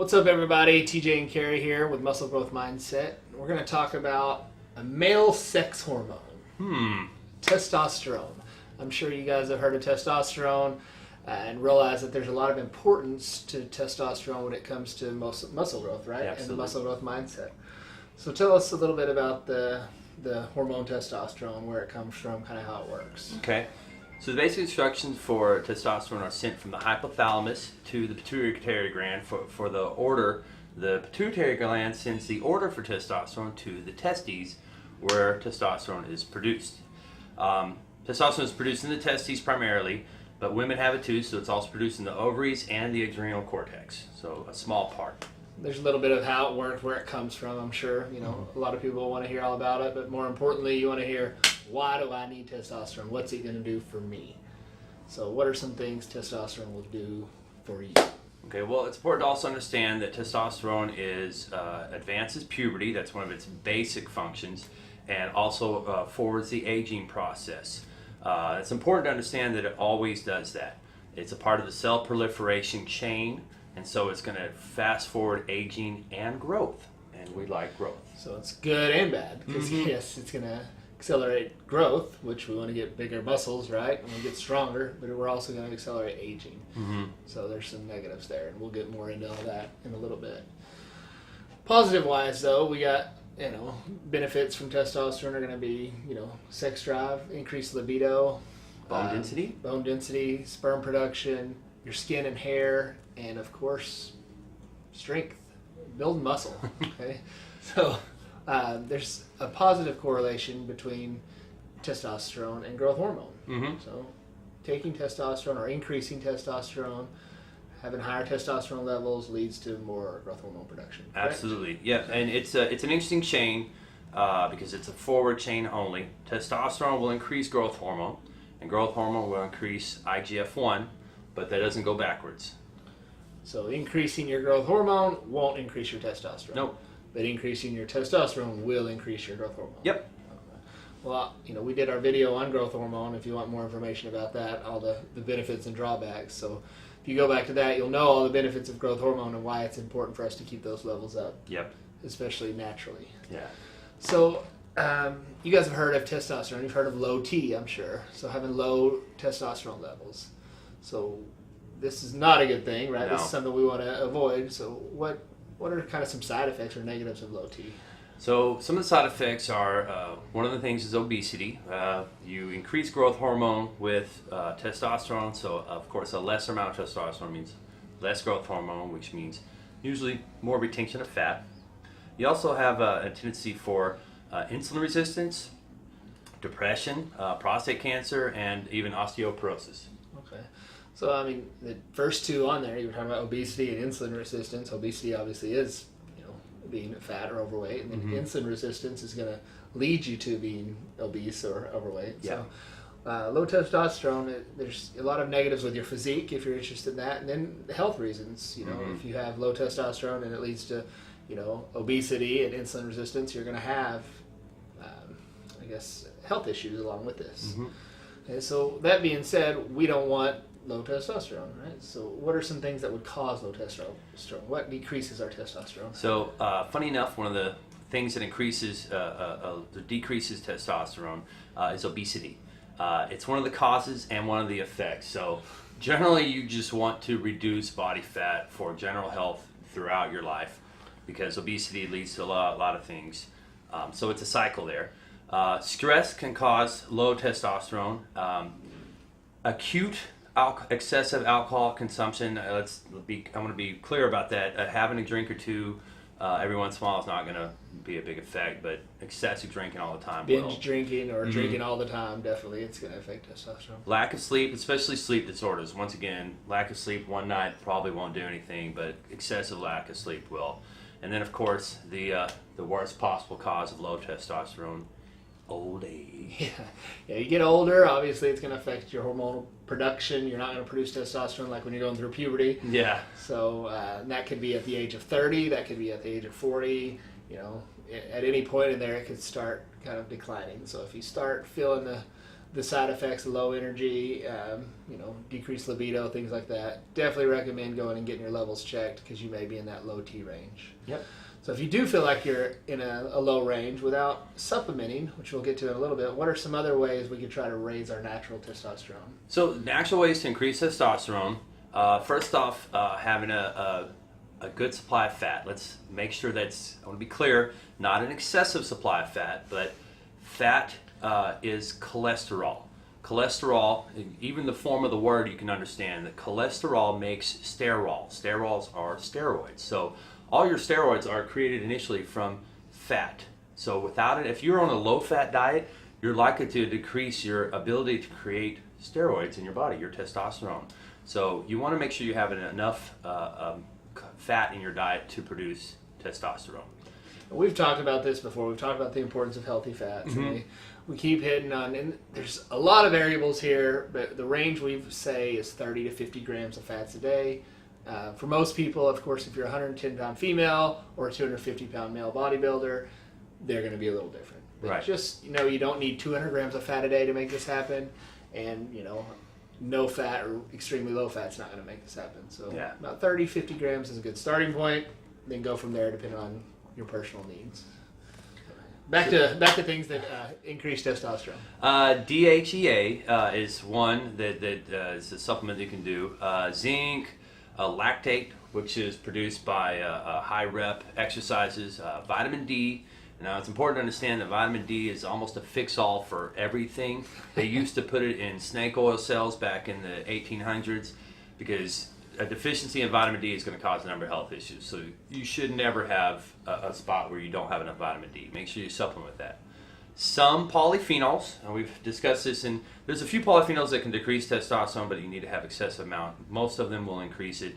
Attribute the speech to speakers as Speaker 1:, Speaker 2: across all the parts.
Speaker 1: What's up, everybody? TJ and Carrie here with Muscle Growth Mindset. We're going to talk about a male sex hormone, testosterone. I'm sure you guys have heard of testosterone and realize that there's a lot of importance to testosterone when it comes to muscle growth, right?
Speaker 2: Absolutely.
Speaker 1: And the muscle growth mindset. So tell us a little bit about the hormone testosterone, where it comes from, kind of how it works.
Speaker 2: Okay. So the basic instructions for testosterone are sent from the hypothalamus to the pituitary gland for the order. The pituitary gland sends the order for testosterone to the testes, where testosterone is produced. Testosterone is produced in the testes primarily, but women have it too, so it's also produced in the ovaries and the adrenal cortex, so a small part.
Speaker 1: There's a little bit of how it works, where it comes from, I'm sure. A lot of people want to hear all about it, but more importantly, you want to hear, why do I need testosterone? What's it going to do for me? So what are some things testosterone will do for you?
Speaker 2: Okay, well, it's important to also understand that testosterone advances puberty. That's one of its basic functions, and also forwards the aging process. It's important to understand that it always does that. It's a part of the cell proliferation chain, and so it's going to fast forward aging and growth, and we like growth.
Speaker 1: So it's good and bad, because yes, it's going to accelerate growth, which we want to get bigger muscles, right? And we get stronger, but we're also going to accelerate aging. So there's some negatives there, and we'll get more into all that in a little bit. Positive wise, though, we got benefits from testosterone are going to be sex drive, increased libido,
Speaker 2: Bone density,
Speaker 1: sperm production, your skin and hair, and of course strength, build muscle. Okay, so there's a positive correlation between testosterone and growth hormone. So taking testosterone or increasing testosterone, having higher testosterone levels leads to more growth hormone production. Correct?
Speaker 2: Absolutely, yeah, and it's an interesting chain because it's a forward chain only. Testosterone will increase growth hormone, and growth hormone will increase IGF-1, but that doesn't go backwards.
Speaker 1: So increasing your growth hormone won't increase your testosterone.
Speaker 2: Nope.
Speaker 1: But increasing your testosterone will increase your growth hormone.
Speaker 2: Yep.
Speaker 1: Well, we did our video on growth hormone. If you want more information about that, all the benefits and drawbacks. So if you go back to that, you'll know all the benefits of growth hormone and why it's important for us to keep those levels up.
Speaker 2: Yep.
Speaker 1: Especially naturally.
Speaker 2: Yeah.
Speaker 1: So you guys have heard of testosterone. You've heard of low T, I'm sure. So having low testosterone levels. So this is not a good thing, right?
Speaker 2: No.
Speaker 1: This is something we want to avoid. So what are kind of some side effects or negatives of low T?
Speaker 2: So some of the side effects are, one of the things is obesity. You increase growth hormone with testosterone, so of course a lesser amount of testosterone means less growth hormone, which means usually more retention of fat. You also have a tendency for insulin resistance, depression, prostate cancer, and even osteoporosis.
Speaker 1: Okay. So, the first two on there, you were talking about obesity and insulin resistance. Obesity obviously is, being fat or overweight, and then insulin resistance is going to lead you to being obese or overweight.
Speaker 2: Yeah.
Speaker 1: So, low testosterone, there's a lot of negatives with your physique if you're interested in that, and then health reasons. If you have low testosterone and it leads to, obesity and insulin resistance, you're going to have, health issues along with this. And so that being said, we don't want low testosterone, right? So what are some things that would cause low testosterone? What decreases our testosterone?
Speaker 2: So funny enough, one of the things that decreases testosterone is obesity. It's one of the causes and one of the effects. So generally you just want to reduce body fat for general health throughout your life, because obesity leads to a lot of things. So it's a cycle there. Stress can cause low testosterone. Acute excessive alcohol consumption. I want to be clear about that. Having a drink or two every once in a while is not going to be a big effect, but excessive drinking all the time will.
Speaker 1: Binge drinking or drinking all the time, definitely, it's going to affect testosterone.
Speaker 2: Lack of sleep, especially sleep disorders. Once again, lack of sleep one night probably won't do anything, but excessive lack of sleep will. And then, of course, the worst possible cause of low testosterone, old age.
Speaker 1: Yeah, you get older, obviously it's going to affect your hormonal production. You're not going to produce testosterone like when you're going through puberty.
Speaker 2: Yeah.
Speaker 1: So that could be at the age of 30, that could be at the age of 40. At any point in there it could start kind of declining. So if you start feeling the side effects, low energy, decreased libido, things like that, definitely recommend going and getting your levels checked because you may be in that low T range.
Speaker 2: Yep.
Speaker 1: So if you do feel like you're in a low range without supplementing, which we'll get to in a little bit, what are some other ways we could try to raise our natural testosterone?
Speaker 2: So natural ways to increase testosterone. First off, having a good supply of fat. Let's make sure that's, I want to be clear, not an excessive supply of fat, but fat is cholesterol. Cholesterol, even the form of the word you can understand, that cholesterol makes sterol. Sterols are steroids. So all your steroids are created initially from fat. So without it, if you're on a low-fat diet, you're likely to decrease your ability to create steroids in your body, your testosterone. So you want to make sure you have enough fat in your diet to produce testosterone.
Speaker 1: We've talked about this before. We've talked about the importance of healthy fats.
Speaker 2: Mm-hmm.
Speaker 1: And we keep hitting on, and there's a lot of variables here, but the range we say is 30 to 50 grams of fats a day. For most people, of course, if you're a 110-pound female or a 250-pound male bodybuilder, they're going to be a little different. But
Speaker 2: right.
Speaker 1: Just, you don't need 200 grams of fat a day to make this happen. And, no fat or extremely low fat's not going to make this happen. So
Speaker 2: yeah.
Speaker 1: About 30, 50 grams is a good starting point. Then go from there depending on your personal needs. Back to things that increase testosterone.
Speaker 2: DHEA is one that is a supplement you can do. Zinc, lactate, which is produced by high rep exercises. Vitamin D. Now it's important to understand that vitamin D is almost a fix-all for everything. They used to put it in snake oil cells back in the 1800s because a deficiency in vitamin D is going to cause a number of health issues. So you should never have a spot where you don't have enough vitamin D. Make sure you supplement that. Some polyphenols, and we've discussed this, and there's a few polyphenols that can decrease testosterone, but you need to have excessive amount. Most of them will increase it.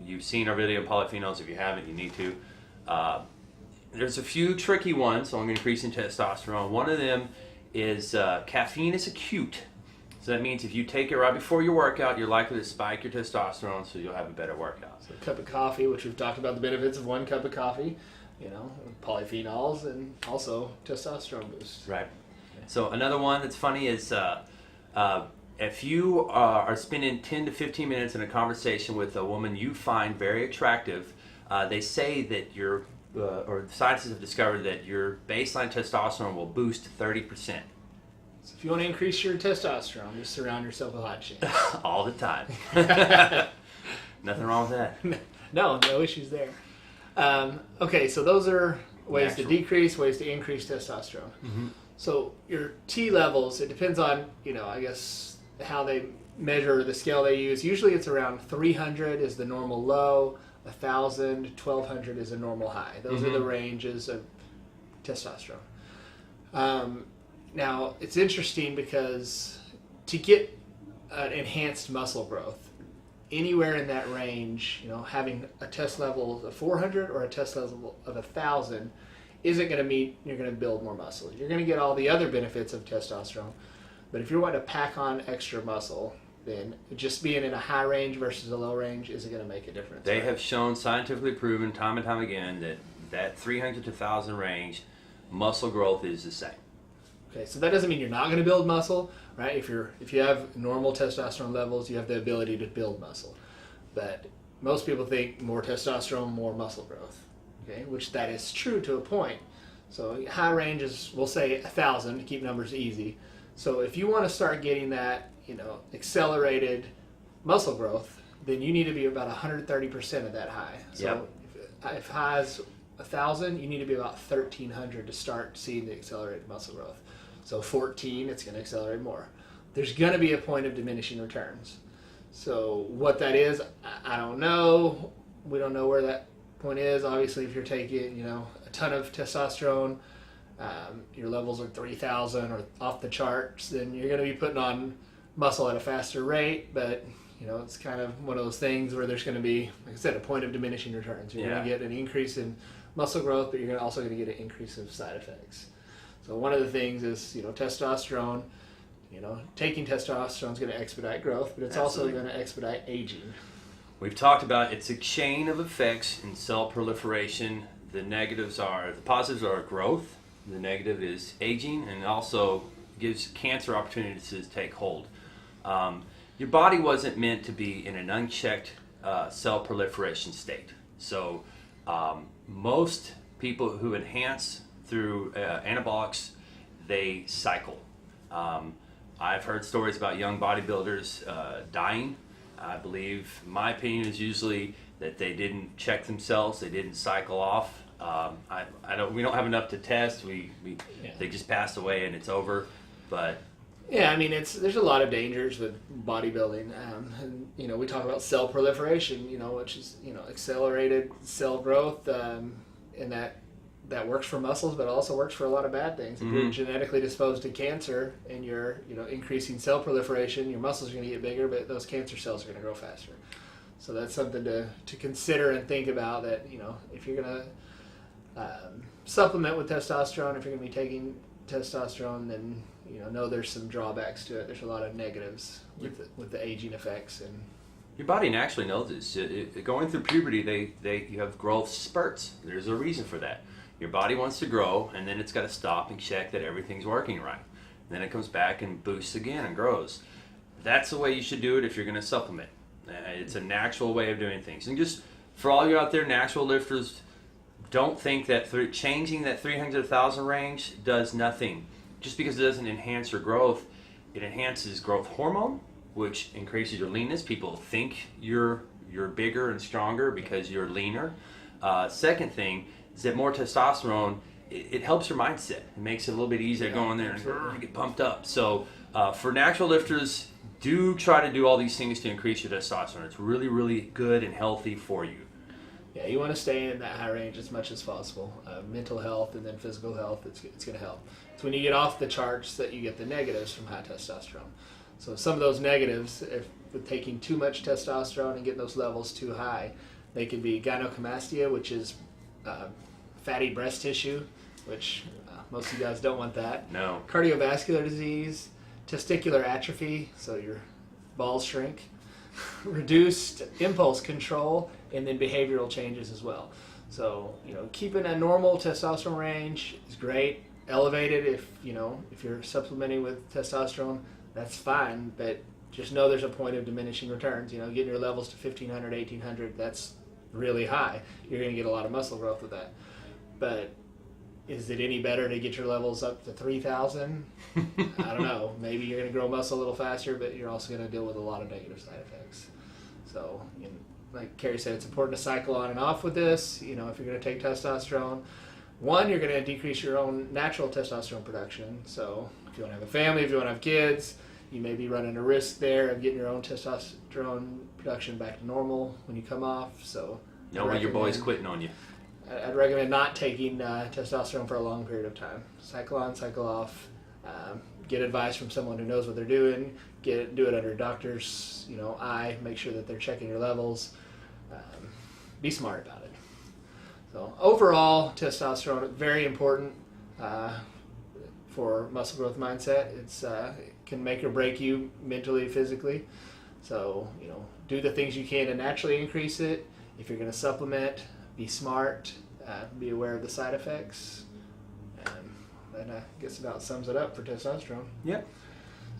Speaker 2: You've seen our video on polyphenols. If you haven't, you need to. There's a few tricky ones on increasing testosterone. One of them is caffeine is acute. So that means if you take it right before your workout, you're likely to spike your testosterone, so you'll have a better workout.
Speaker 1: So a cup of coffee, which we've talked about the benefits of one cup of coffee, polyphenols and also testosterone boost.
Speaker 2: Right. So another one that's funny is if you are spending 10 to 15 minutes in a conversation with a woman you find very attractive, they say that or scientists have discovered that your baseline testosterone will boost 30%.
Speaker 1: So if you want to increase your testosterone, just surround yourself with hot chicks.
Speaker 2: All the time. Nothing wrong with that.
Speaker 1: No issues there. Okay, so those are ways to decrease, ways to increase testosterone.
Speaker 2: Mm-hmm.
Speaker 1: So your T levels, it depends on, I guess, how they measure the scale they use. Usually it's around 300 is the normal low, 1,000, 1,200 is a normal high. Those are the ranges of testosterone. Now, it's interesting because to get an enhanced muscle growth, anywhere in that range, having a test level of 400 or a test level of 1,000 isn't going to mean you're going to build more muscle. You're going to get all the other benefits of testosterone, but if you're wanting to pack on extra muscle, then just being in a high range versus a low range isn't going to make a difference.
Speaker 2: They have shown, scientifically proven time and time again, that 300 to 1,000 range, muscle growth is the same.
Speaker 1: Okay, so that doesn't mean you're not going to build muscle, right? If you have normal testosterone levels, you have the ability to build muscle. But most people think more testosterone, more muscle growth, okay? Which that is true to a point. So high range is, we'll say 1,000 to keep numbers easy. So if you want to start getting that, accelerated muscle growth, then you need to be about 130% of that high. So if high is 1,000, you need to be about 1,300 to start seeing the accelerated muscle growth. So 14, it's going to accelerate more. There's going to be a point of diminishing returns. So what that is, I don't know. We don't know where that point is. Obviously, if you're taking, a ton of testosterone, your levels are 3,000 or off the charts, then you're going to be putting on muscle at a faster rate. But it's kind of one of those things where there's going to be, like I said, a point of diminishing returns. You're going to get an increase in muscle growth, but you're also going to get an increase of side effects. So one of the things is, testosterone. Taking testosterone is going to expedite growth, but it's also going to expedite aging.
Speaker 2: We've talked about it's a chain of effects in cell proliferation. The positives are growth. The negative is aging, and also gives cancer opportunities to take hold. Your body wasn't meant to be in an unchecked cell proliferation state. So most people who enhance through anabolics, they cycle. I've heard stories about young bodybuilders dying. I believe my opinion is usually that they didn't check themselves, they didn't cycle off. We don't have enough to test. They just passed away and it's over. But
Speaker 1: yeah, I mean, there's a lot of dangers with bodybuilding, and we talk about cell proliferation, which is accelerated cell growth, and that works for muscles, but also works for a lot of bad things. If you're genetically disposed to cancer and you're increasing cell proliferation, your muscles are going to get bigger, but those cancer cells are going to grow faster. So that's something to consider and think about. That if you're going to supplement with testosterone, if you're going to be taking testosterone, then know there's some drawbacks to it. There's a lot of negatives with the aging effects. And
Speaker 2: your body naturally knows this. Going through puberty, you have growth spurts. There's a reason for that. Your body wants to grow, and then it's got to stop and check that everything's working right. Then it comes back and boosts again and grows. That's the way you should do it if you're going to supplement. It's a natural way of doing things. And just for all you out there, natural lifters, don't think that changing that 300,000 range does nothing. Just because it doesn't enhance your growth, it enhances growth hormone, which increases your leanness. People think you're bigger and stronger because you're leaner. Second thing is that more testosterone, it helps your mindset. It makes it a little bit easier to go in there and get pumped up. So for natural lifters, do try to do all these things to increase your testosterone. It's really, really good and healthy for you.
Speaker 1: Yeah, you want to stay in that high range as much as possible. Mental health and then physical health, it's going to help. It's when you get off the charts that you get the negatives from high testosterone. So some of those negatives, if with taking too much testosterone and getting those levels too high, they could be gynecomastia, which is fatty breast tissue, which most of you guys don't want that.
Speaker 2: No.
Speaker 1: Cardiovascular disease, testicular atrophy, so your balls shrink, reduced impulse control, and then behavioral changes as well. So, keeping a normal testosterone range is great. Elevated if you're supplementing with testosterone, that's fine, but just know there's a point of diminishing returns. Getting your levels to 1,500, 1,800, that's really high. You're going to get a lot of muscle growth with that. But is it any better to get your levels up to 3,000? I don't know. Maybe you're going to grow muscle a little faster, but you're also going to deal with a lot of negative side effects. So, like Carrie said, it's important to cycle on and off with this. If you're going to take testosterone, one, you're going to decrease your own natural testosterone production. So if you want to have a family, if you want to have kids, you may be running a risk there of getting your own testosterone production back to normal when you come off. So
Speaker 2: when your boy's quitting on you.
Speaker 1: I'd recommend not taking testosterone for a long period of time. Cycle on, cycle off. Get advice from someone who knows what they're doing. Do it under a doctor's eye. Make sure that they're checking your levels. Be smart about it. So overall, testosterone very important for muscle growth mindset. It can make or break you mentally, physically. So do the things you can to naturally increase it. If you're going to supplement, be smart, be aware of the side effects, and that I guess about sums it up for testosterone.
Speaker 2: Yep.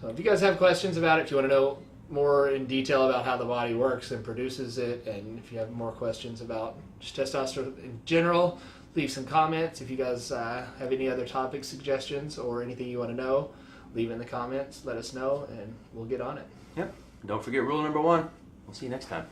Speaker 1: So if you guys have questions about it, if you want to know more in detail about how the body works and produces it, and if you have more questions about just testosterone in general, leave some comments. If you guys have any other topic suggestions or anything you want to know, leave it in the comments, let us know, and we'll get on it.
Speaker 2: Yep. Don't forget rule number 1. We'll see you next time.